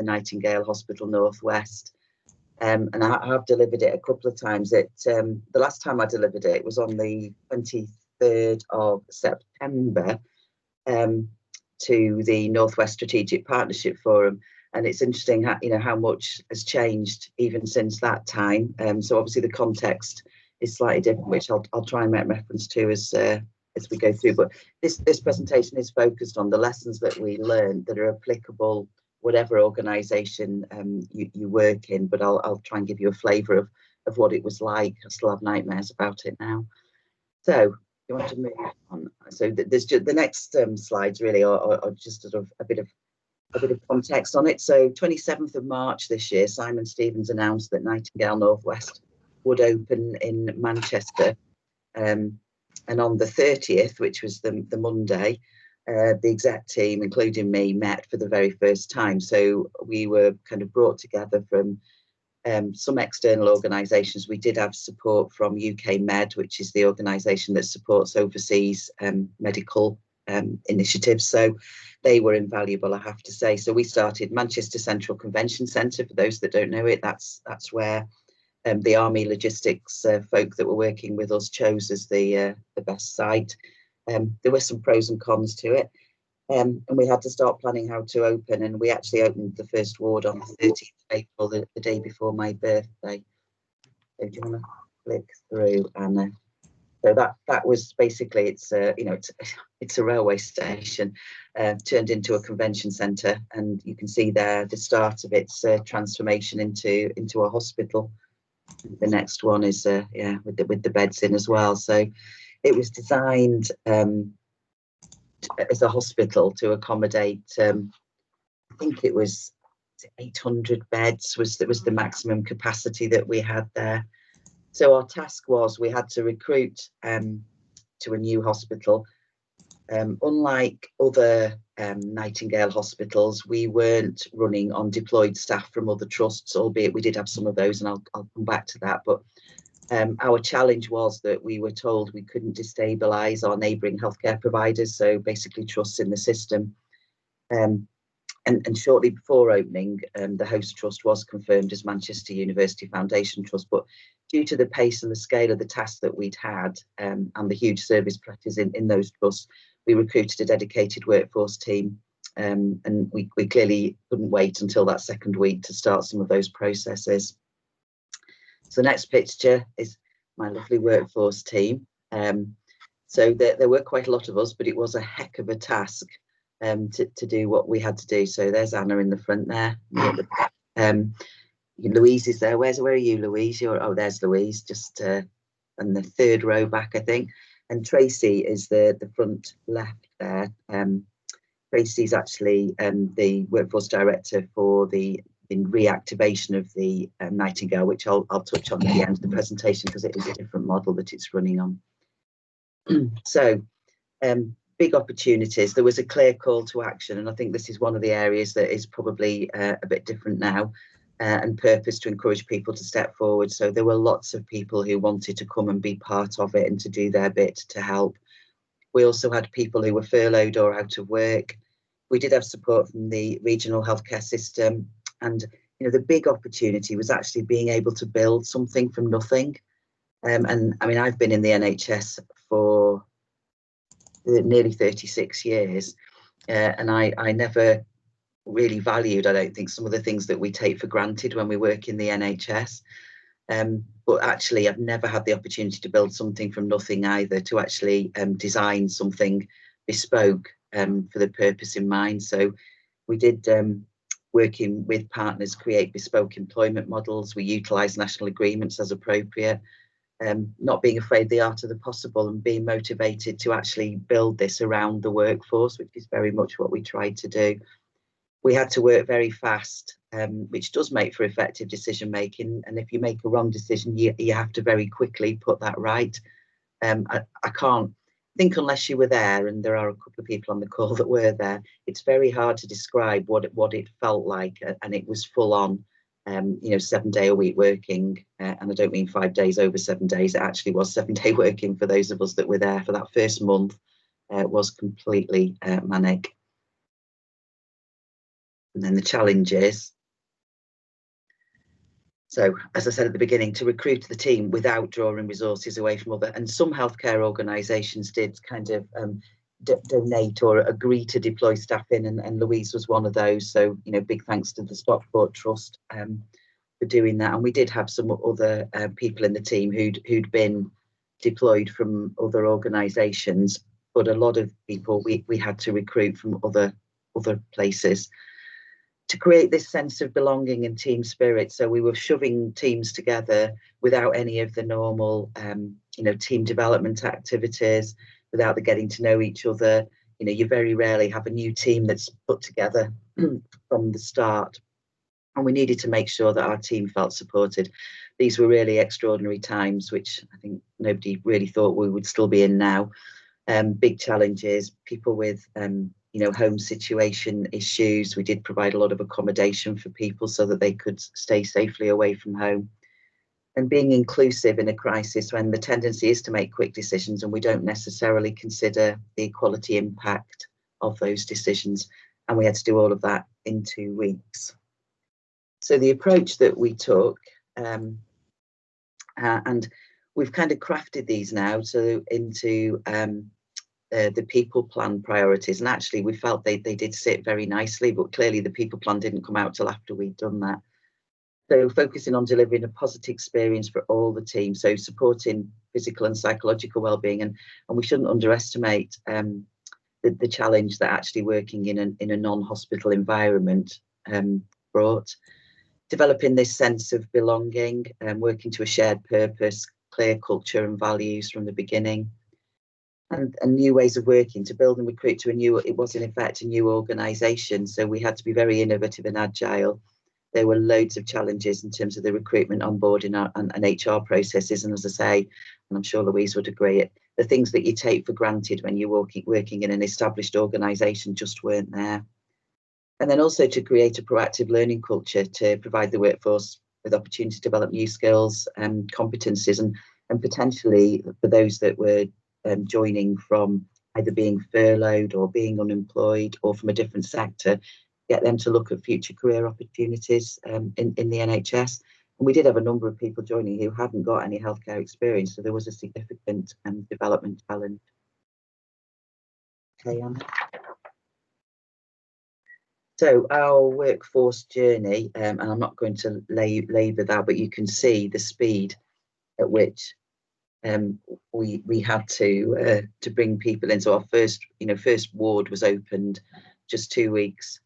the Nightingale Hospital Northwest. And I have delivered it a couple of times. The last time I delivered it was on the 23rd of September to the Northwest Strategic Partnership Forum. And it's interesting how much has changed even since that time. So obviously the context is slightly different, which I'll try and make reference to as we go through. But this presentation is focused on the lessons that we learned that are applicable whatever organisation you work in. But I'll try and give you a flavour of what it was like. I still have nightmares about it now. So you want to move on? So there's just the next slides really are just sort of a bit of context on it. So 27th of March this year, Simon Stevens announced that Nightingale Northwest would open in Manchester. And on the 30th, which was the Monday, the exec team, including me, met for the very first time. So we were kind of brought together from some external organisations. We did have support from UK Med, which is the organisation that supports overseas medical initiatives. So they were invaluable, I have to say. So we started Manchester Central Convention Centre. For those that don't know it, that's where the Army logistics folk that were working with us chose as the best site. There were some pros and cons to it, and we had to start planning how to open. And we actually opened the first ward on the 13th of April, the day before my birthday. So do you want to flick through, Anna? So that was basically it's a railway station turned into a convention centre, and you can see there the start of its transformation into a hospital. The next one is with the beds in as well. So it was designed as a hospital to accommodate. I think it was 800 beds was the maximum capacity that we had there. So our task was we had to recruit to a new hospital. Unlike other Nightingale hospitals, we weren't running on deployed staff from other trusts, albeit we did have some of those, and I'll come back to that. But our challenge was that we were told we couldn't destabilise our neighbouring healthcare providers, so basically trusts in the system. And shortly before opening, the host trust was confirmed as Manchester University Foundation Trust. But due to the pace and the scale of the tasks that we'd had and the huge service pressures in those trusts, we recruited a dedicated workforce team. And we clearly couldn't wait until that second week to start some of those processes. So the next picture is my lovely workforce team. So there were quite a lot of us, but it was a heck of a task to do what we had to do. So there's Anna in the front there. Louise is there. Where are you, Louise? There's Louise, just in the third row back, I think. And Tracy is the front left there. Tracy's actually the workforce director for the reactivation of the Nightingale, which I'll touch on at the end of the presentation because it is a different model that it's running on. So big opportunities. There was a clear call to action, and I think this is one of the areas that is probably a bit different now, and purpose to encourage people to step forward. So there were lots of people who wanted to come and be part of it and to do their bit to help. We also had people who were furloughed or out of work. We did have support from the regional healthcare system, and the big opportunity was actually being able to build something from nothing. And I mean, I've been in the NHS for nearly 36 years, and I never really valued, I don't think, some of the things that we take for granted when we work in the NHS. But actually, I've never had the opportunity to build something from nothing either, to actually design something bespoke for the purpose in mind. So we did, working with partners, create bespoke employment models. We utilised national agreements as appropriate. Not being afraid the art of the possible and being motivated to actually build this around the workforce, which is very much what we tried to do. We had to work very fast, which does make for effective decision making. And if you make a wrong decision, you have to very quickly put that right. I can't think, unless you were there, and there are a couple of people on the call that were there, it's very hard to describe what it felt like. And it was full on. 7-day-a-week working, and I don't mean 5 days over 7 days. It actually was 7-day working for those of us that were there for that first month. Was completely manic. And then the challenges. So, as I said at the beginning, to recruit the team without drawing resources away from other, and some healthcare organisations did kind of donate or agree to deploy staff in, and Louise was one of those. So, you know, big thanks to the Stockport Trust for doing that. And we did have some other people in the team who'd been deployed from other organisations, but a lot of people we had to recruit from other places, to create this sense of belonging and team spirit. So we were shoving teams together without any of the normal, you know, team development activities, without the getting to know each other. You know, you very rarely have a new team that's put together from the start. And we needed to make sure that our team felt supported. These were really extraordinary times, which I think nobody really thought we would still be in now. Big challenges, people with you know, home situation issues. We did provide a lot of accommodation for people so that they could stay safely away from home. And being inclusive in a crisis when the tendency is to make quick decisions and we don't necessarily consider the equality impact of those decisions. And we had to do all of that in 2 weeks. So the approach that we took, and we've kind of crafted these now so into the people plan priorities, and actually we felt they did sit very nicely, but clearly the people plan didn't come out till after we'd done that. So focusing on delivering a positive experience for all the team, so supporting physical and psychological well-being, and we shouldn't underestimate the challenge that actually working in a non-hospital environment brought. Developing this sense of belonging and working to a shared purpose, clear culture and values from the beginning. And new ways of working to build and recruit to it was in effect a new organisation. So we had to be very innovative and agile. There were loads of challenges in terms of the recruitment, onboarding and HR processes. And as I say, and I'm sure Louise would agree, the things that you take for granted when you're working in an established organisation just weren't there. And then also to create a proactive learning culture to provide the workforce with opportunity to develop new skills and competencies, and potentially for those that were joining from either being furloughed or being unemployed or from a different sector, get them to look at future career opportunities in the NHS. And we did have a number of people joining who hadn't got any healthcare experience, so there was a significant development challenge. Okay, Anna. So our workforce journey, and I'm not going to labour that, but you can see the speed at which we had to bring people in. So our first ward was opened just 2 weeks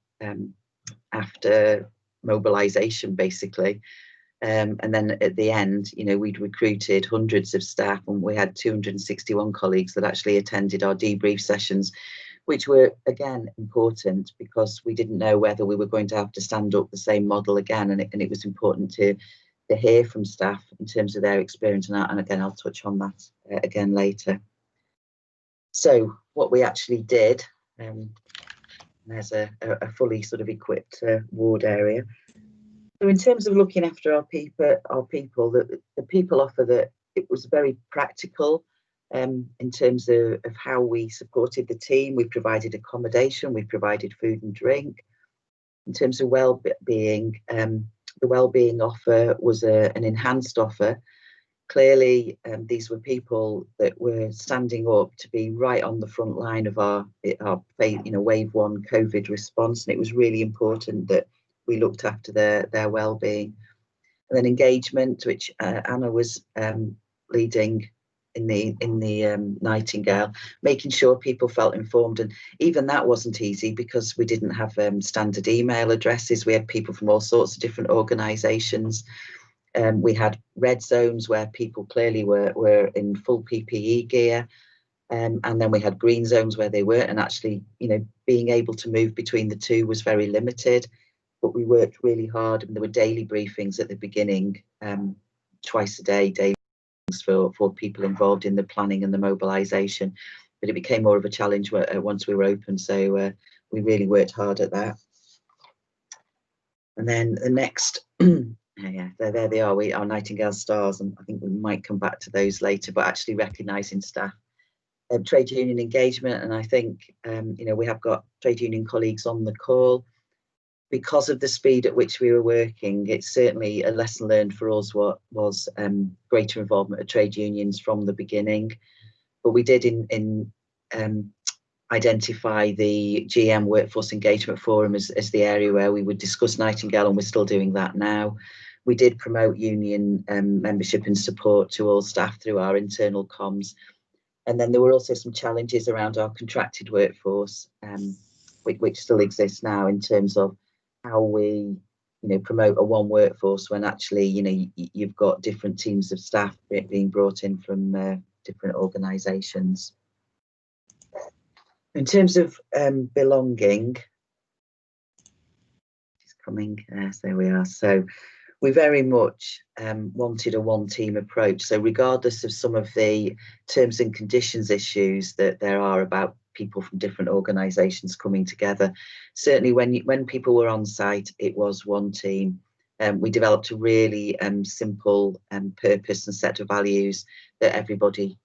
after mobilisation, basically. And then at the end, you know, we'd recruited hundreds of staff, and we had 261 colleagues that actually attended our debrief sessions, which were again important because we didn't know whether we were going to have to stand up the same model again, and it was important to hear from staff in terms of their experience, and again I'll touch on that again later. So what we actually did, there's a fully sort of equipped ward area. So in terms of looking after our people, the people offer that it was very practical in terms of how we supported the team. We provided accommodation, we provided food and drink. In terms of well-being, the wellbeing offer was an enhanced offer. Clearly, these were people that were standing up to be right on the front line of our wave one COVID response, and it was really important that we looked after their well-being. And then engagement, which Anna was leading in the Nightingale, making sure people felt informed, and even that wasn't easy because we didn't have standard email addresses. We had people from all sorts of different organisations. We had red zones where people clearly were in full PPE gear, and then we had green zones where they weren't, and actually, you know, being able to move between the two was very limited. But we worked really hard, and there were daily briefings at the beginning, twice a day, daily for people involved in the planning and the mobilisation, but it became more of a challenge once we were open, so we really worked hard at that. And then the next, yeah, there they are, our Nightingale stars, and I think we might come back to those later, but actually recognising staff. Trade union engagement, and I think you know, we have got trade union colleagues on the call. because of the speed at which we were working, it's certainly a lesson learned for us what was greater involvement of trade unions from the beginning. But we did identify the GM Workforce Engagement Forum as the area where we would discuss Nightingale, and we're still doing that now. We did promote union membership and support to all staff through our internal comms. And then there were also some challenges around our contracted workforce, which still exists now, in terms of how we, promote a one workforce when actually, you've got different teams of staff being brought in from different organisations. In terms of belonging, it's coming. Yes, there we are. So we very much wanted a one-team approach. So regardless of some of the terms and conditions issues that there are about people from different organisations coming together, certainly when people were on site, it was one team. We developed a really simple purpose and set of values that everybody,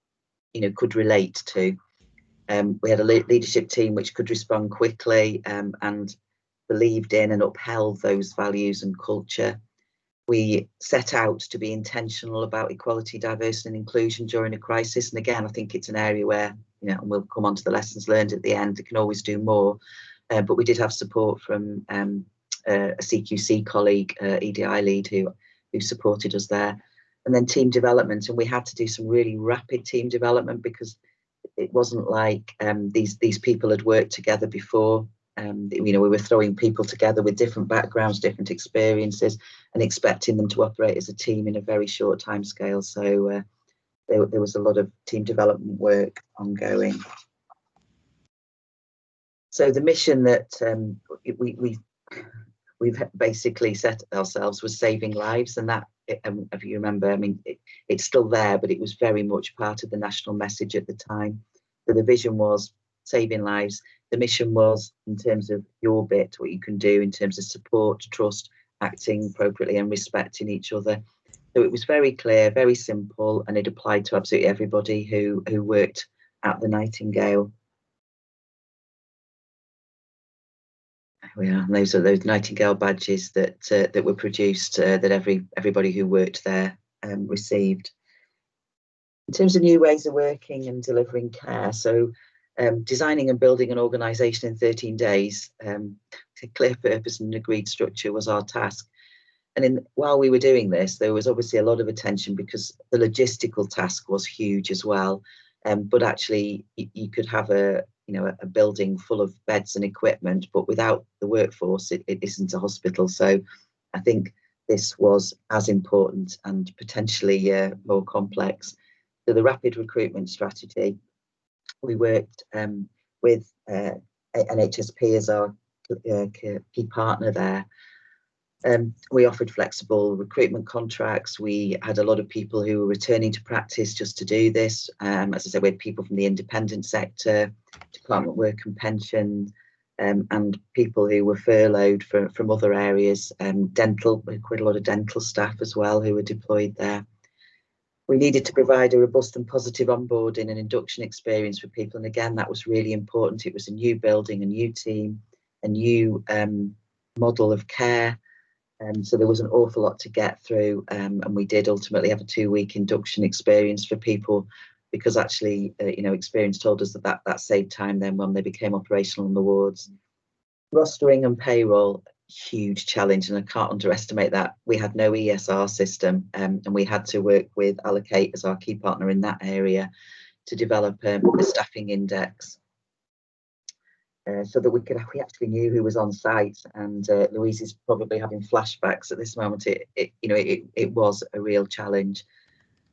could relate to. We had a leadership team which could respond quickly and believed in and upheld those values and culture. We set out to be intentional about equality, diversity and inclusion during a crisis. And again, I think it's an area where, and we'll come on to the lessons learned at the end, it can always do more. But we did have support from a CQC colleague, EDI lead, who supported us there. And then team development. And we had to do some really rapid team development because it wasn't like these people had worked together before. We were throwing people together with different backgrounds, different experiences, and expecting them to operate as a team in a very short time scale. So there was a lot of team development work ongoing. So the mission that we've basically set ourselves was saving lives, and that, if you remember, it's still there, but it was very much part of the national message at the time. So the vision was saving lives. The mission was, in terms of your bit, what you can do in terms of support, trust, acting appropriately and respecting each other. So it was very clear, very simple, and it applied to absolutely everybody who worked at the Nightingale. There we are. And those are those Nightingale badges that were produced that everybody who worked there received. In terms of new ways of working and delivering care, so designing and building an organisation in 13 days, a clear purpose and an agreed structure was our task. And while we were doing this, there was obviously a lot of attention because the logistical task was huge as well. But actually, you could have a building full of beds and equipment, but without the workforce, it isn't a hospital. So I think this was as important and potentially more complex. So the rapid recruitment strategy, we worked with NHSP as our key partner there. We offered flexible recruitment contracts. We had a lot of people who were returning to practice just to do this. As I said, we had people from the independent sector, Department of Work and Pension, and people who were furloughed from other areas. Dental, we had quite a lot of dental staff as well who were deployed there. We needed to provide a robust and positive onboarding and induction experience for people. And again, that was really important. It was a new building, a new team, a new model of care. So there was an awful lot to get through. And we did ultimately have a 2-week induction experience for people because actually, experience told us that saved time then when they became operational in the wards. Rostering and payroll, huge challenge, and I can't underestimate that. We had no ESR system, and we had to work with Allocate as our key partner in that area to develop a staffing index so that we actually knew who was on site. And Louise is probably having flashbacks at this moment. It was a real challenge.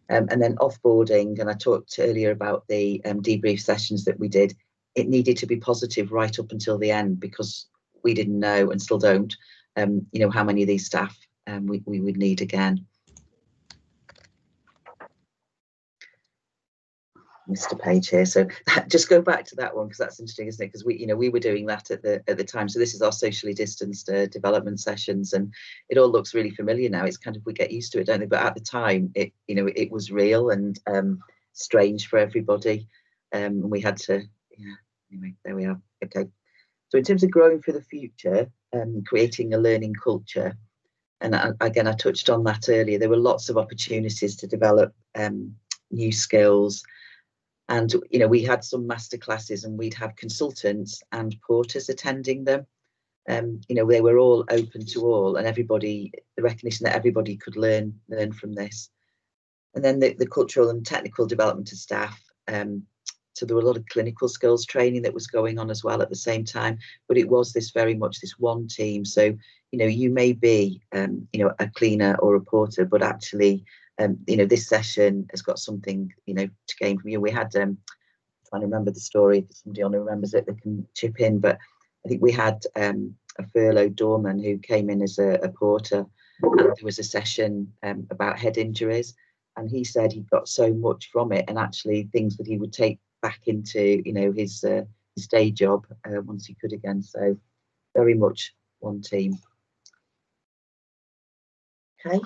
And then offboarding, and I talked earlier about the debrief sessions that we did. It needed to be positive right up until the end because we didn't know and still don't, how many of these staff we would need again. Missed a page here, so just go back to that one because that's interesting, isn't it? Because we were doing that at the time. So this is our socially distanced development sessions, and it all looks really familiar now. It's kind of, we get used to it, don't we? But at the time, it was real and strange for everybody. And we had to, anyway, there we are. Okay. So in terms of growing for the future, creating a learning culture, and again, I touched on that earlier, there were lots of opportunities to develop new skills. And, you know, we had some masterclasses and we'd have consultants and porters attending them. You know, they were all open to all, and everybody, the recognition that everybody could learn from this. And then the cultural and technical development of staff. So there were a lot of clinical skills training that was going on as well at the same time, but it was this very much this one team. So, you know, you may be, you know, a cleaner or a porter, but actually, you know, this session has got something, you know, to gain from you. We had, trying to remember the story, if somebody on who remembers it, they can chip in, but I think we had a furloughed doorman who came in as a porter, and there was a session about head injuries, and he said he got so much from it, and actually things that he would take back into, you know, his day job once he could again. So very much one team. Okay.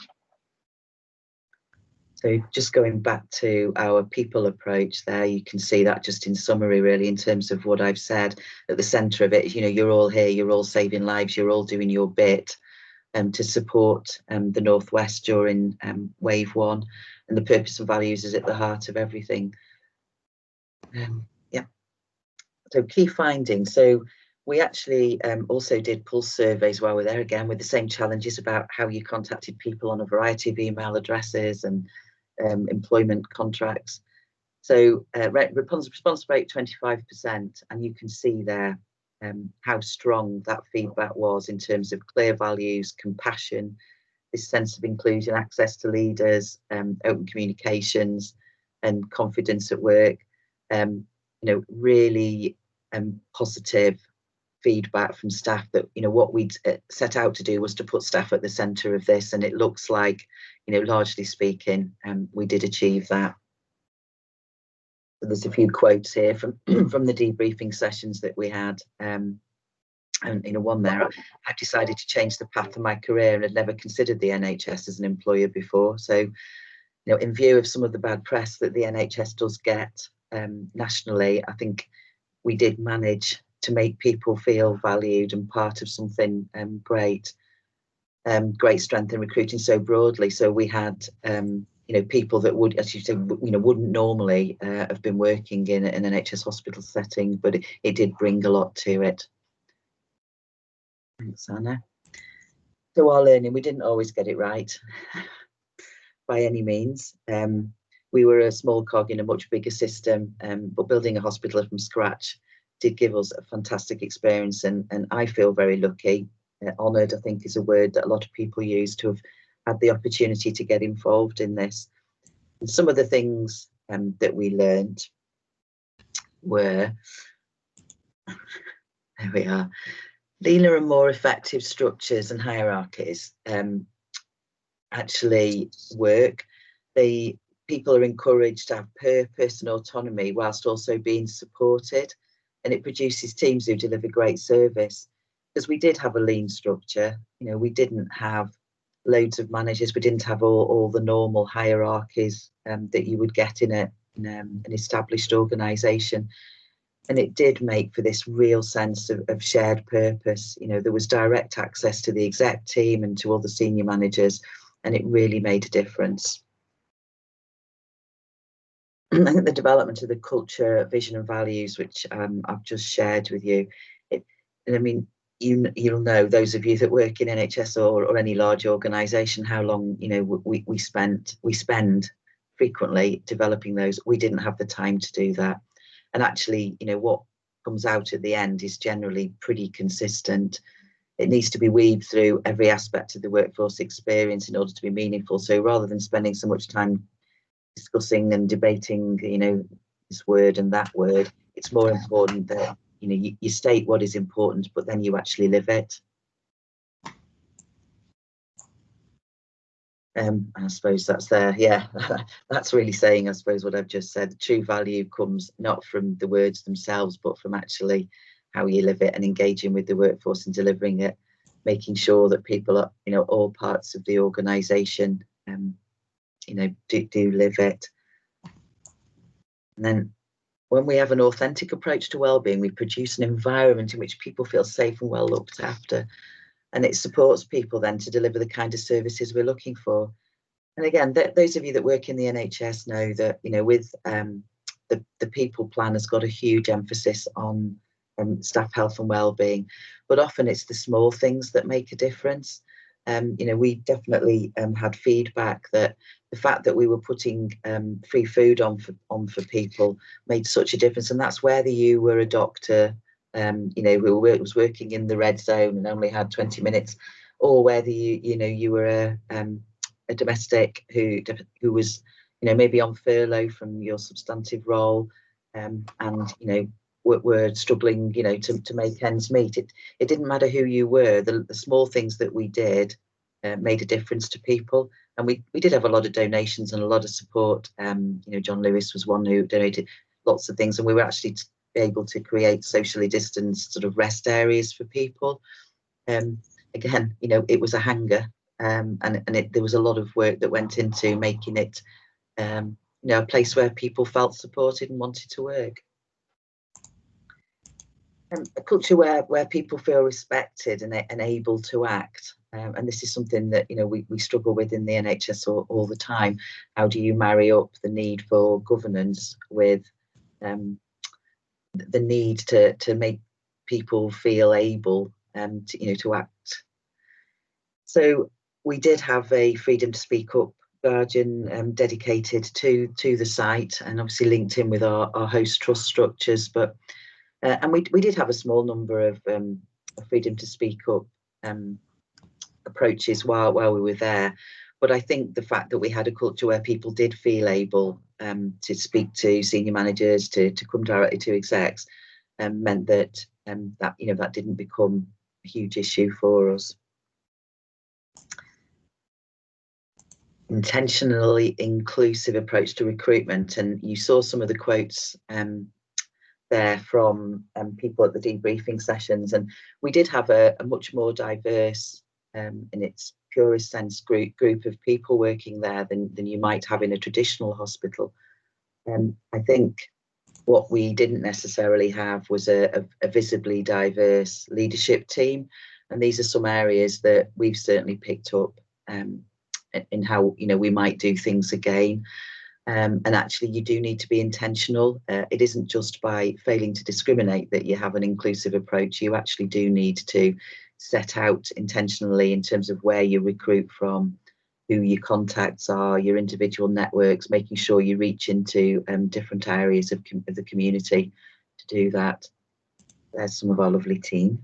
So just going back to our people approach there, you can see that just in summary, really, in terms of what I've said, at the centre of it, you know, you're all here, you're all saving lives, you're all doing your bit to support the Northwest during wave one, and the purpose and values is at the heart of everything. Yeah. So key findings. So we actually also did pulse surveys while we're there, again with the same challenges about how you contacted people on a variety of email addresses and employment contracts. So response rate 25%, and you can see there how strong that feedback was in terms of clear values, compassion, this sense of inclusion, access to leaders, open communications, and confidence at work. You know, really positive feedback from staff that, you know, what we'd set out to do was to put staff at the centre of this, and it looks like, you know, largely speaking, we did achieve that. So there's a few quotes here from from the debriefing sessions that we had. And you know, one there, I've decided to change the path of my career and had never considered the NHS as an employer before. So, you know, in view of some of the bad press that the NHS does get nationally, I think we did manage to make people feel valued and part of something great. Great strength in recruiting so broadly. So we had, you know, people that would, as you say, you know, wouldn't normally have been working in an NHS hospital setting, but it did bring a lot to it. Thanks, Anna. So our learning, we didn't always get it right by any means. We were a small cog in a much bigger system, but building a hospital from scratch did give us a fantastic experience, and I feel very lucky. Honoured, I think, is a word that a lot of people use, to have had the opportunity to get involved in this. And some of the things that we learned were, there we are, leaner and more effective structures and hierarchies actually work. People are encouraged to have purpose and autonomy whilst also being supported, and it produces teams who deliver great service. Because we did have a lean structure, you know, we didn't have loads of managers, we didn't have all the normal hierarchies that you would get in an established organisation. And it did make for this real sense of shared purpose. You know, there was direct access to the exec team and to all the senior managers, and it really made a difference. I think the development of the culture, vision and values, which I've just shared with you, and I mean, you'll know, those of you that work in NHS or any large organisation, how long, you know, we spend frequently developing those. We didn't have the time to do that, and actually, you know, what comes out at the end is generally pretty consistent. It needs to be weaved through every aspect of the workforce experience in order to be meaningful. So rather than spending so much time discussing and debating, you know, this word and that word, it's more important that, you know, you state what is important, but then you actually live it. I suppose that's there. Yeah, that's really saying, I suppose, what I've just said. The true value comes not from the words themselves, but from actually how you live it and engaging with the workforce and delivering it, making sure that people are, you know, all parts of the organisation, you know, do live it. And then when we have an authentic approach to wellbeing, we produce an environment in which people feel safe and well looked after, and it supports people then to deliver the kind of services we're looking for. And again, those of you that work in the NHS know that, you know, with the people plan has got a huge emphasis on staff health and well-being, but often it's the small things that make a difference. You know, we definitely had feedback that the fact that we were putting free food on for people made such a difference, and that's whether you were a doctor, you know, who was working in the red zone and only had 20 minutes, or whether you were a domestic who was, you know, maybe on furlough from your substantive role, and you know were struggling, you know, to make ends meet. It didn't matter who you were. The small things that we did made a difference to people, and we did have a lot of donations and a lot of support. You know, John Lewis was one who donated lots of things, and we were actually able to create socially distanced sort of rest areas for people. Again, you know, it was a hangar, and there was a lot of work that went into making it, you know, a place where people felt supported and wanted to work. A culture where people feel respected and able to act. And this is something that, you know, we struggle with in the NHS all the time. How do you marry up the need for governance with the need to make people feel able to act? So we did have a freedom to speak up guardian dedicated to the site, and obviously linked in with our host trust structures, but and we did have a small number of freedom to speak up approaches while we were there. But I think the fact that we had a culture where people did feel able to speak to senior managers, to come directly to execs, meant that that didn't become a huge issue for us. Intentionally inclusive approach to recruitment, and you saw some of the quotes there from people at the debriefing sessions, and we did have a much more diverse, in its purest sense, group of people working there than you might have in a traditional hospital. I think what we didn't necessarily have was a visibly diverse leadership team, and these are some areas that we've certainly picked up in how, you know, we might do things again. And actually, you do need to be intentional. It isn't just by failing to discriminate that you have an inclusive approach. You actually do need to set out intentionally in terms of where you recruit from, who your contacts are, your individual networks, making sure you reach into different areas of the community to do that. There's some of our lovely team.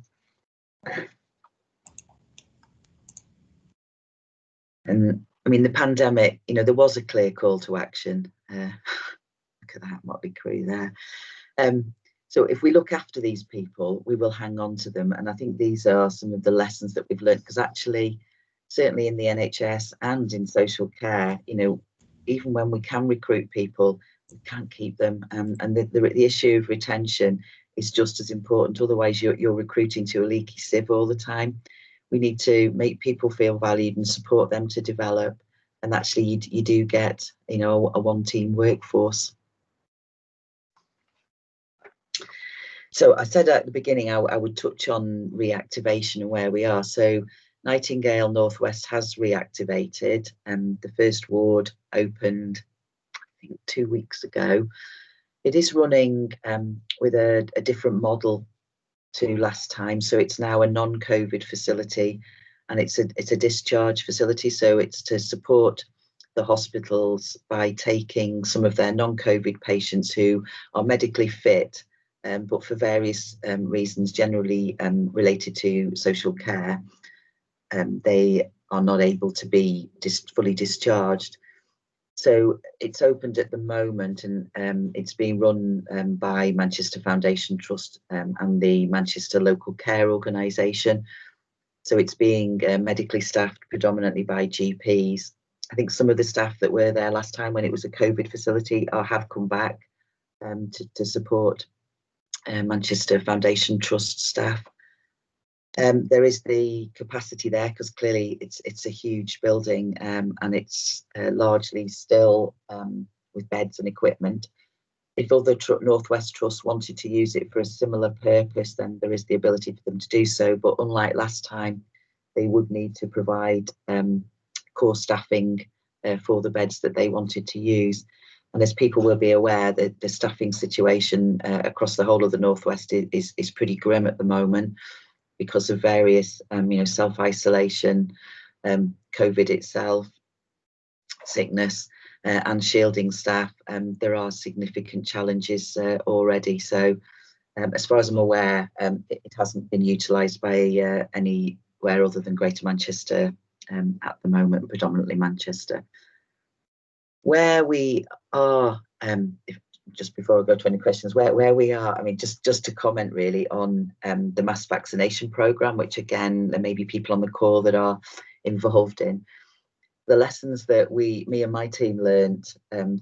And I mean, the pandemic, you know, there was a clear call to action. Look at that motley crew there. So if we look after these people, we will hang on to them. And I think these are some of the lessons that we've learned, because actually, certainly in the NHS and in social care, you know, even when we can recruit people, we can't keep them. And the issue of retention is just as important. Otherwise, you're recruiting to a leaky sieve all the time. We need to make people feel valued and support them to develop. And actually, you do get, you know, a one-team workforce. So I said at the beginning I would touch on reactivation and where we are. So Nightingale Northwest has reactivated. The first ward opened, I think, 2 weeks ago. It is running with a different model to last time. So it's now a non-COVID facility, and it's a discharge facility. So it's to support the hospitals by taking some of their non-COVID patients who are medically fit, but for various reasons, generally related to social care, they are not able to be fully discharged. So it's opened at the moment, and it's being run by Manchester Foundation Trust and the Manchester Local Care Organisation. So it's being medically staffed predominantly by GPs. I think some of the staff that were there last time when it was a COVID facility have come back to support Manchester Foundation Trust staff. There is the capacity there because clearly it's a huge building, and it's largely still with beds and equipment. if other Northwest trusts wanted to use it for a similar purpose, then there is the ability for them to do so. But unlike last time, they would need to provide core staffing for the beds that they wanted to use. And as people will be aware, the staffing situation across the whole of the Northwest is pretty grim at the moment because of various, self-isolation, COVID itself, sickness, and shielding staff. There are significant challenges already. So as far as I'm aware, it hasn't been utilised by anywhere other than Greater Manchester at the moment, predominantly Manchester. Where we are, just before I go to any questions, where we are, I mean, just to comment really on the mass vaccination programme, which again, there may be people on the call that are involved in. The lessons that me and my team learned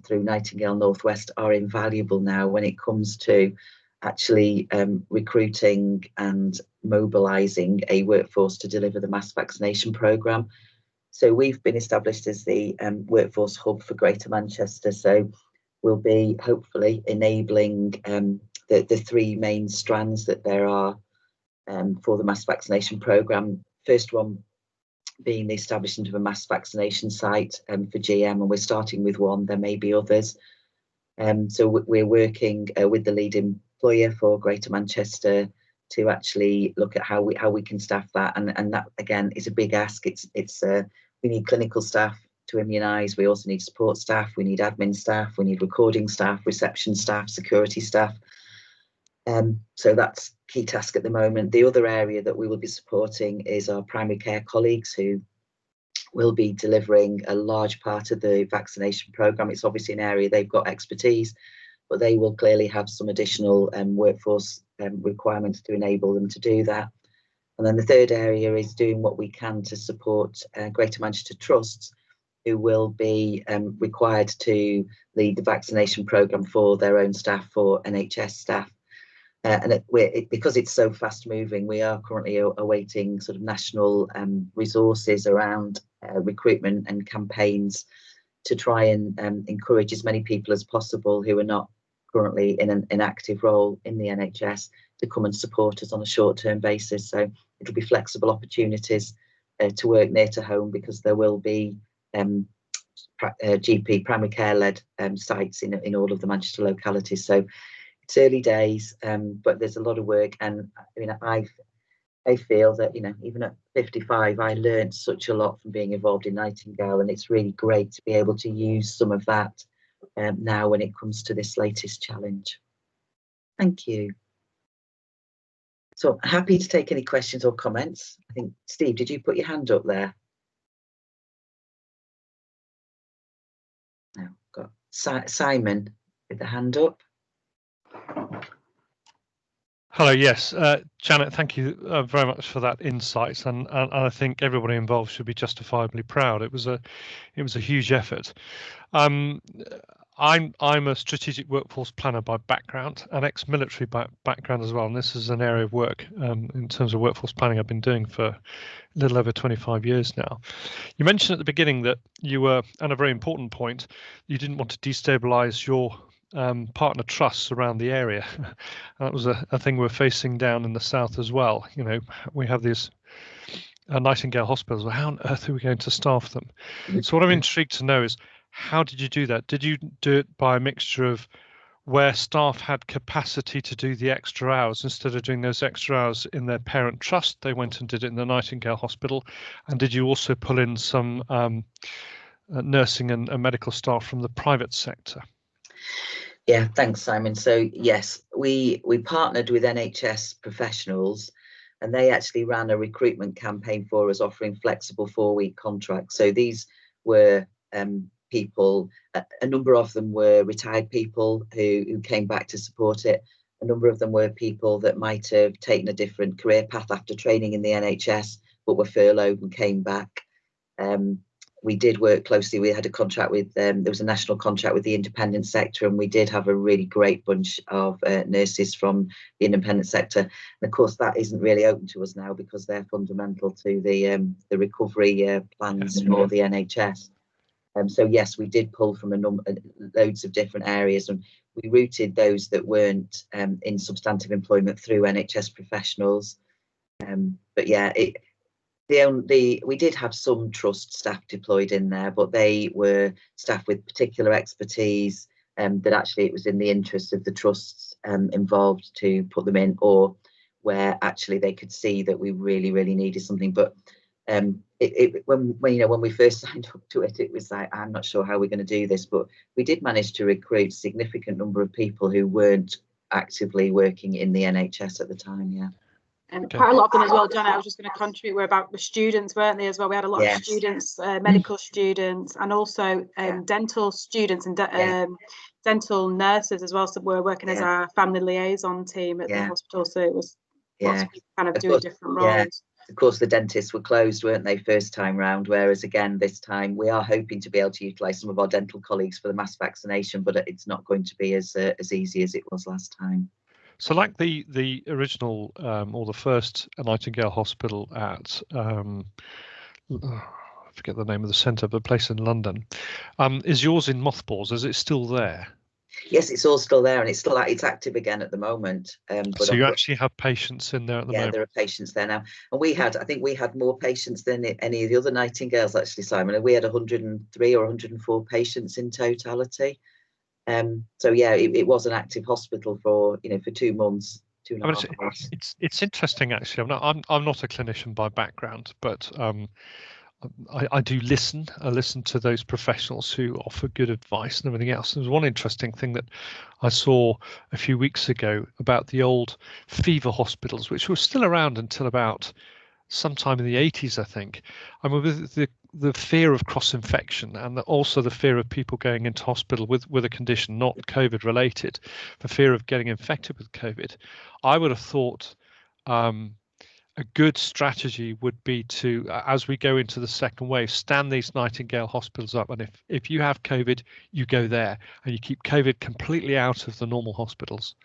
through Nightingale Northwest are invaluable now when it comes to actually recruiting and mobilising a workforce to deliver the mass vaccination programme. So we've been established as the workforce hub for Greater Manchester. So we'll be hopefully enabling the three main strands that there are for the mass vaccination programme. First one being the establishment of a mass vaccination site for GM, and we're starting with one. There may be others. So we're working with the lead employer for Greater Manchester to actually look at how we can staff that, and that again is a big ask. We need clinical staff to immunise. We also need support staff. We need admin staff. We need recording staff, reception staff, security staff. So that's key task at the moment. The other area that we will be supporting is our primary care colleagues, who will be delivering a large part of the vaccination programme. It's obviously an area they've got expertise, but they will clearly have some additional workforce requirements to enable them to do that. And then the third area is doing what we can to support Greater Manchester trusts, who will be required to lead the vaccination programme for their own staff, for NHS staff. And because it's so fast moving, we are currently awaiting sort of national resources around recruitment and campaigns to try and encourage as many people as possible who are not currently in an active role in the NHS to come and support us on a short-term basis. So it'll be flexible opportunities to work near to home, because there will be GP primary care led sites in all of the Manchester localities. So it's early days, but there's a lot of work. And I mean, I feel that, even at 55, I learned such a lot from being involved in Nightingale, and it's really great to be able to use some of that now when it comes to this latest challenge. Thank you. So happy to take any questions or comments. I think, Steve, did you put your hand up there? No, got Simon with the hand up. Hello, yes. Janet, thank you very much for that insight, and I think everybody involved should be justifiably proud. It was a huge effort. I'm a strategic workforce planner by background, and ex-military background as well, and this is an area of work in terms of workforce planning I've been doing for a little over 25 years now. You mentioned at the beginning that you were, and a very important point, you didn't want to destabilise your partner trusts around the area. That was a thing we're facing down in the south as well. We have these Nightingale hospitals. Well, how on earth are we going to staff them? So what I'm intrigued to know is, how did you do that? Did you do it by a mixture of where staff had capacity to do the extra hours, instead of doing those extra hours in their parent trust, they went and did it in the Nightingale hospital? And did you also pull in some nursing and medical staff from the private sector? Yeah, thanks, Simon. So yes, we partnered with NHS professionals, and they actually ran a recruitment campaign for us, offering flexible 4-week contracts. So these were people, a number of them were retired people who came back to support it. A number of them were people that might have taken a different career path after training in the NHS, but were furloughed and came back. We did work closely. We had a contract with there was a national contract with the independent sector, and we did have a really great bunch of nurses from the independent sector. And of course, that isn't really open to us now, because they're fundamental to the recovery plans for the NHS. So yes, we did pull from loads of different areas, and we routed those that weren't in substantive employment through NHS professionals. But yeah, we did have some trust staff deployed in there, but they were staff with particular expertise, that actually it was in the interest of the trusts involved to put them in, or where actually they could see that we really, really needed something. But when we first signed up to it, it was like, I'm not sure how we're going to do this, but we did manage to recruit a significant number of people who weren't actively working in the NHS at the time. Yeah. And quite a lot of them as well, Janet, I was just going to contribute, were about the students, weren't they, as well? We had a lot of students, medical students, and also dental students and dental nurses as well, so we're working as our family liaison team at the hospital, so it was lots of people kind of doing different roles. Of course, the dentists were closed, weren't they, first time round, whereas again this time we are hoping to be able to utilise some of our dental colleagues for the mass vaccination, but it's not going to be as easy as it was last time. So like the original or the first Nightingale Hospital at I forget the name of the centre, but a place in London, is yours in mothballs? Is it still there? Yes, it's all still there, and it's active again at the moment. But so you actually have patients in there at the moment? Yeah, there are patients there now, and I think we had more patients than any of the other Nightingales actually, Simon. We had 103 or 104 patients in totality. So yeah, it was an active hospital for 2 months, 2.5 months. It's interesting actually. I'm not a clinician by background, but I do listen. I listen to those professionals who offer good advice and everything else. There's one interesting thing that I saw a few weeks ago about the old fever hospitals, which were still around until about sometime in the 80s, I think. I mean, with the fear of cross-infection and also the fear of people going into hospital with a condition not COVID related, the fear of getting infected with COVID, I would have thought a good strategy would be to, as we go into the second wave, stand these Nightingale hospitals up, and if you have COVID, you go there and you keep COVID completely out of the normal hospitals.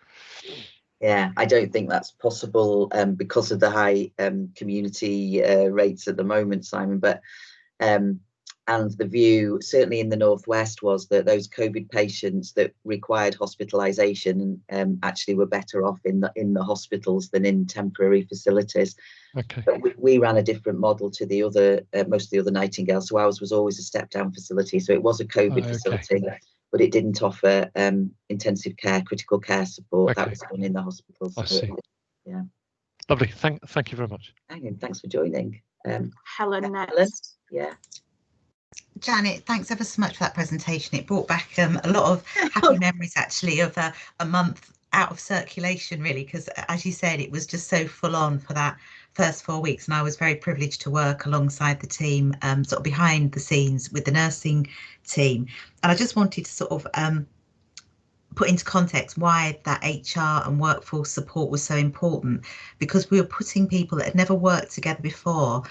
Yeah, I don't think that's possible because of the high community rates at the moment, Simon. But and the view, certainly in the Northwest, was that those COVID patients that required hospitalisation actually were better off in the hospitals than in temporary facilities. Okay. But we ran a different model to the other most of the other Nightingale. So ours was always a step-down facility. So it was a COVID facility, but it didn't offer intensive care, critical care support. That was done in the hospitals. I see. Yeah. Lovely. Thank you very much. Thanks for joining. Helen next. Yeah. Janet, thanks ever so much for that presentation. It brought back a lot of happy memories actually of a month out of circulation, really, because as you said, it was just so full on for that first 4 weeks, and I was very privileged to work alongside the team, sort of behind the scenes with the nursing team. And I just wanted to sort of put into context why that HR and workforce support was so important, because we were putting people that had never worked together before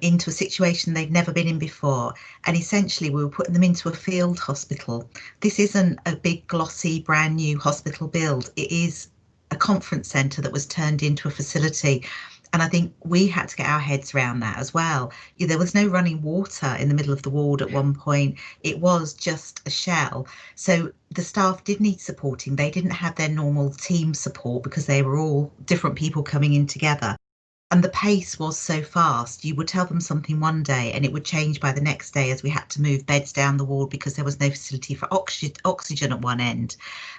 into a situation they'd never been in before, and essentially we were putting them into a field hospital. This isn't a big glossy brand new hospital build, it is a conference centre that was turned into a facility, and I think we had to get our heads around that as well. There was no running water in the middle of the ward at one point, it was just a shell, so the staff did need supporting. They didn't have their normal team support because they were all different people coming in together. And the pace was so fast. You would tell them something one day and it would change by the next day, as we had to move beds down the ward because there was no facility for oxygen at one end.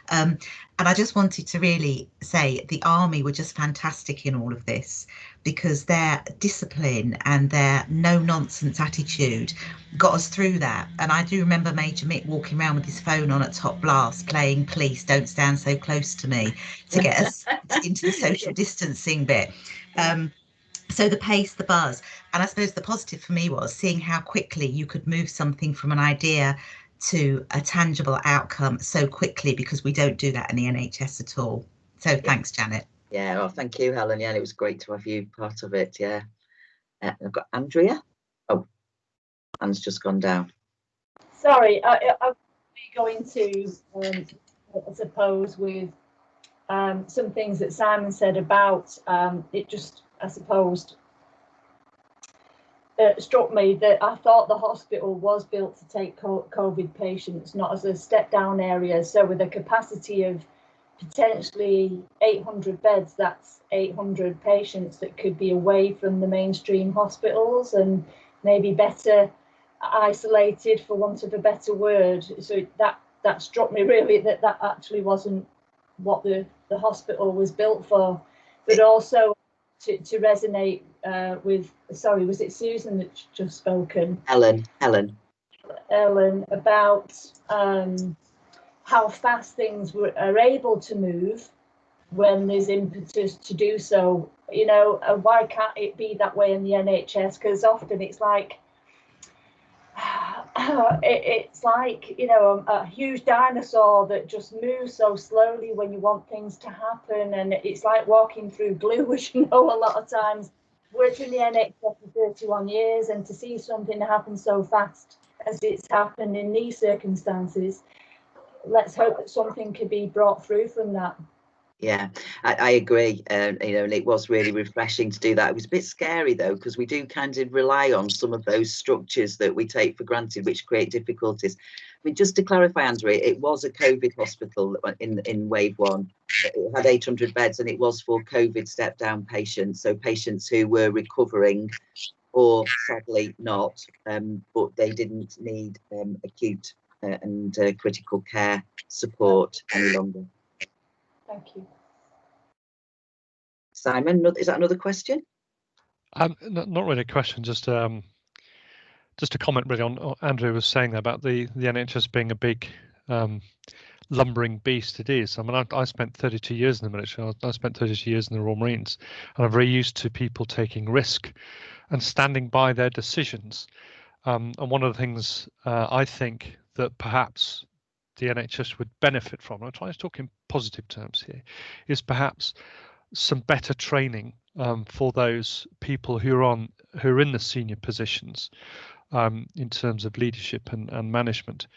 And I just wanted to really say the Army were just fantastic in all of this, because their discipline and their no nonsense attitude got us through that. And I do remember Major Mick walking around with his phone on at top blast playing Police Don't Stand So Close to Me to get us into the social distancing bit. So the pace, the buzz, and I suppose the positive for me was seeing how quickly you could move something from an idea to a tangible outcome so quickly, because we don't do that in the NHS at all. So thanks, Janet. Yeah, well, thank you, Helen. Yeah, it was great to have you part of it. Yeah. I've got Andrea. Oh, Anne's just gone down. Sorry, I'll be going to, I suppose, with some things that Simon said about it just, I suppose, struck me that I thought the hospital was built to take COVID patients, not as a step down area. So with a capacity of potentially 800 beds, that's 800 patients that could be away from the mainstream hospitals and maybe better isolated, for want of a better word. So that struck me really, that actually wasn't what the hospital was built for. But also to resonate with, sorry, was it Susan that just spoken? Ellen, about how fast things are able to move when there's impetus to do so. You know, why can't it be that way in the NHS? Because often it's like, it's like, you know, a huge dinosaur that just moves so slowly when you want things to happen, and it's like walking through glue, as you know, a lot of times. Worked in the NHS for 31 years, and to see something happen so fast as it's happened in these circumstances, let's hope that something could be brought through from that. Yeah, I agree. You know, and it was really refreshing to do that. It was a bit scary though, because we do kind of rely on some of those structures that we take for granted, which create difficulties. I mean, just to clarify, Andrew, it was a COVID hospital in wave one. It had 800 beds, and it was for COVID step down patients, so patients who were recovering, or sadly not, but they didn't need acute and critical care support any longer. Thank you. Simon, is that another question? Not really a question, just a comment really on what Andrew was saying about the NHS being a big lumbering beast. It is. I mean, I spent 32 years in the military. I spent 32 years in the Royal Marines, and I'm very used to people taking risk and standing by their decisions. And one of the things I think that perhaps the NHS would benefit from, and I'm trying to talk in positive terms here, is perhaps some better training for those people who are in the senior positions in terms of leadership and management,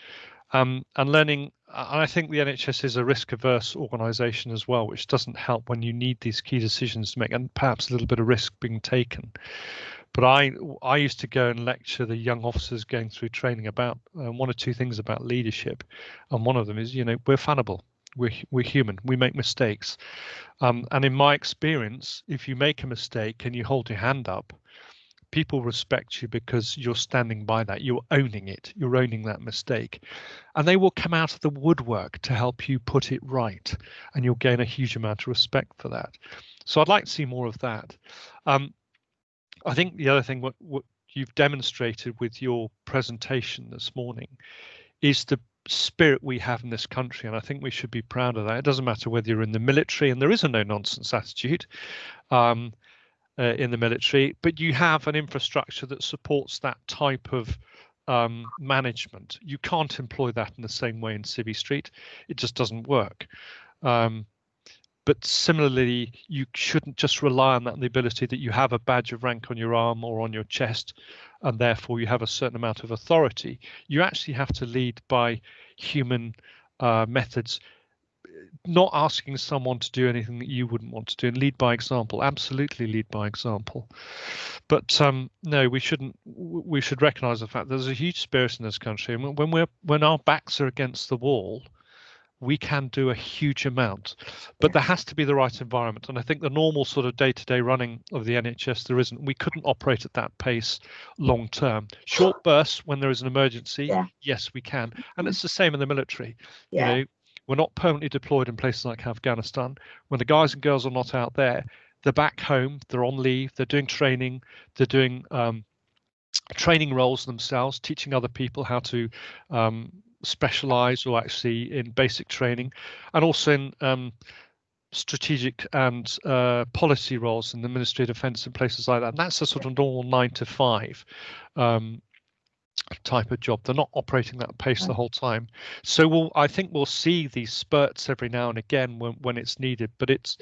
and learning. And I think the NHS is a risk-averse organisation as well, which doesn't help when you need these key decisions to make, and perhaps a little bit of risk being taken. But I used to go and lecture the young officers going through training about one or two things about leadership, and one of them is, you know, we're fallible. We're human. We make mistakes, and in my experience, if you make a mistake and you hold your hand up, people respect you because you're standing by that. You're owning it. You're owning that mistake, and they will come out of the woodwork to help you put it right, and you'll gain a huge amount of respect for that. So I'd like to see more of that. I think the other thing, what you've demonstrated with your presentation this morning, is the spirit we have in this country, and I think we should be proud of that. It doesn't matter whether you're in the military, and there is a no-nonsense attitude in the military, but you have an infrastructure that supports that type of management. You can't employ that in the same way in Civvy Street. It just doesn't work. But similarly, you shouldn't just rely on that, the ability that you have a badge of rank on your arm or on your chest, and therefore you have a certain amount of authority. You actually have to lead by human methods, not asking someone to do anything that you wouldn't want to do, and lead by example. Absolutely lead by example. But no, we shouldn't. We should recognise the fact there's a huge spirit in this country, and when our backs are against the wall, we can do a huge amount, but there has to be the right environment. And I think the normal sort of day-to-day running of the NHS, there isn't. We couldn't operate at that pace long term. Short bursts when there is an emergency, yes, we can. And it's the same in the military. You know, we're not permanently deployed in places like Afghanistan. When the guys and girls are not out there, they're back home, they're on leave, they're doing training, they're doing training roles themselves, teaching other people how to specialize, or actually in basic training, and also in strategic and policy roles in the Ministry of Defence and places like that. And that's a sort of normal 9 to 5 type of job. They're not operating that pace the whole time. So I think we'll see these spurts every now and again when it's needed, but it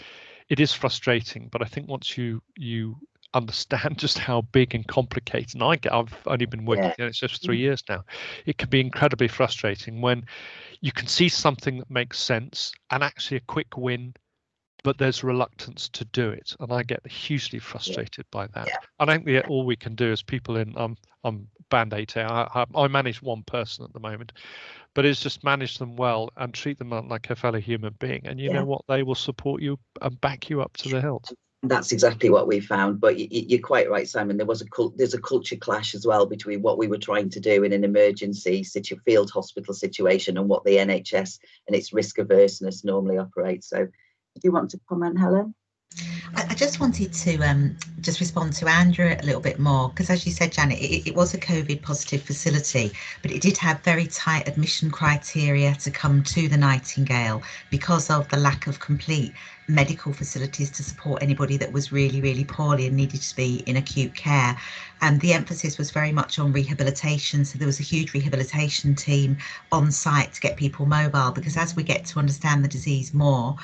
is frustrating. But I think once you understand just how big and complicated, and I've only been working in it just for 3 years now, it can be incredibly frustrating when you can see something that makes sense, and actually a quick win but there's reluctance to do it, and I get hugely frustrated by that. And I think all we can do as people in Band 8A, I manage one person at the moment, but it's just manage them well and treat them like a fellow human being, and you know what, they will support you and back you up to the hilt. That's exactly what we found. But you're quite right, Simon. There's a culture clash as well between what we were trying to do in an emergency field hospital situation and what the NHS and its risk averseness normally operates. So, do you want to comment, Helen? I just wanted to just respond to Andrew a little bit more, because as you said, Janet, it was a COVID positive facility, but it did have very tight admission criteria to come to the Nightingale because of the lack of complete medical facilities to support anybody that was really, really poorly and needed to be in acute care. And the emphasis was very much on rehabilitation. So there was a huge rehabilitation team on site to get people mobile, because as we get to understand the disease more,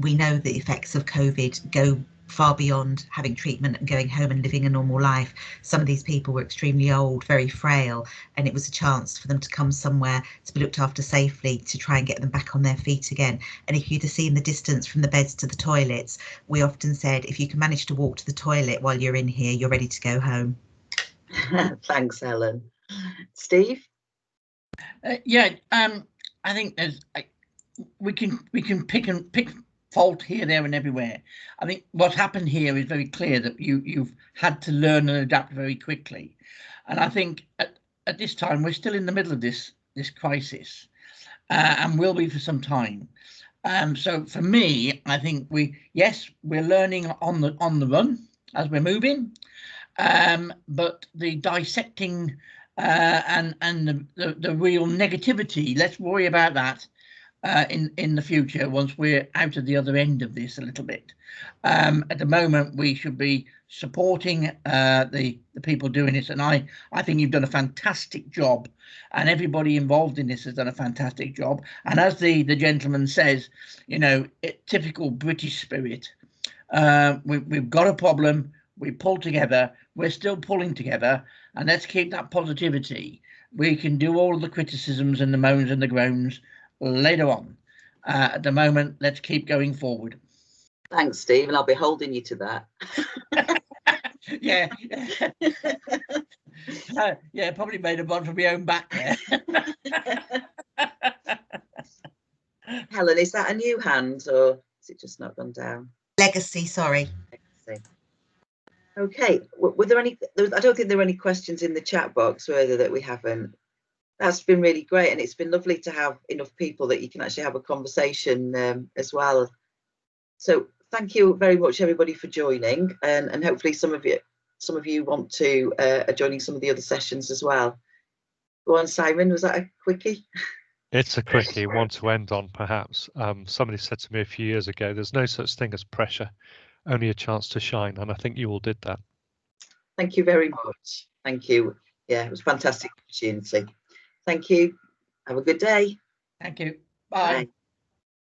we know the effects of COVID go far beyond having treatment and going home and living a normal life. Some of these people were extremely old, very frail, and it was a chance for them to come somewhere to be looked after safely, to try and get them back on their feet again. And if you'd have seen the distance from the beds to the toilets, we often said, if you can manage to walk to the toilet while you're in here, you're ready to go home. Thanks, Helen. Steve? I think there's we can pick fault here, there, and everywhere. I think what's happened here is very clear that you've had to learn and adapt very quickly, and I think at this time we're still in the middle of this crisis, and will be for some time. So for me, I think we're learning on the run as we're moving, but the dissecting and the real negativity, let's worry about that in the future once we're out of the other end of this a little bit. At the moment, we should be supporting the people doing this, and I think you've done a fantastic job, and everybody involved in this has done a fantastic job. And as the gentleman says, you know, typical British spirit. We've got a problem, we pull together, we're still pulling together, and let's keep that positivity. We can do all of the criticisms and the moans and the groans later on. At the moment, let's keep going forward. Thanks, Steve, and I'll be holding you to that. Yeah. Yeah, probably made a bond for my own back there. Helen, is that a new hand or is it just not gone down? Legacy, sorry. Legacy. Okay, were there any, I don't think there were any questions in the chat box, were there, that we haven't? That's been really great, and it's been lovely to have enough people that you can actually have a conversation as well. So thank you very much, everybody, for joining, and hopefully some of you want to are joining some of the other sessions as well. Go on, Simon, was that a quickie? It's a quickie, one to end on, perhaps. Somebody said to me a few years ago, there's no such thing as pressure, only a chance to shine, and I think you all did that. Thank you very much. Thank you. Yeah, it was a fantastic opportunity. Thank you. Have a good day. Thank you. Bye. Bye.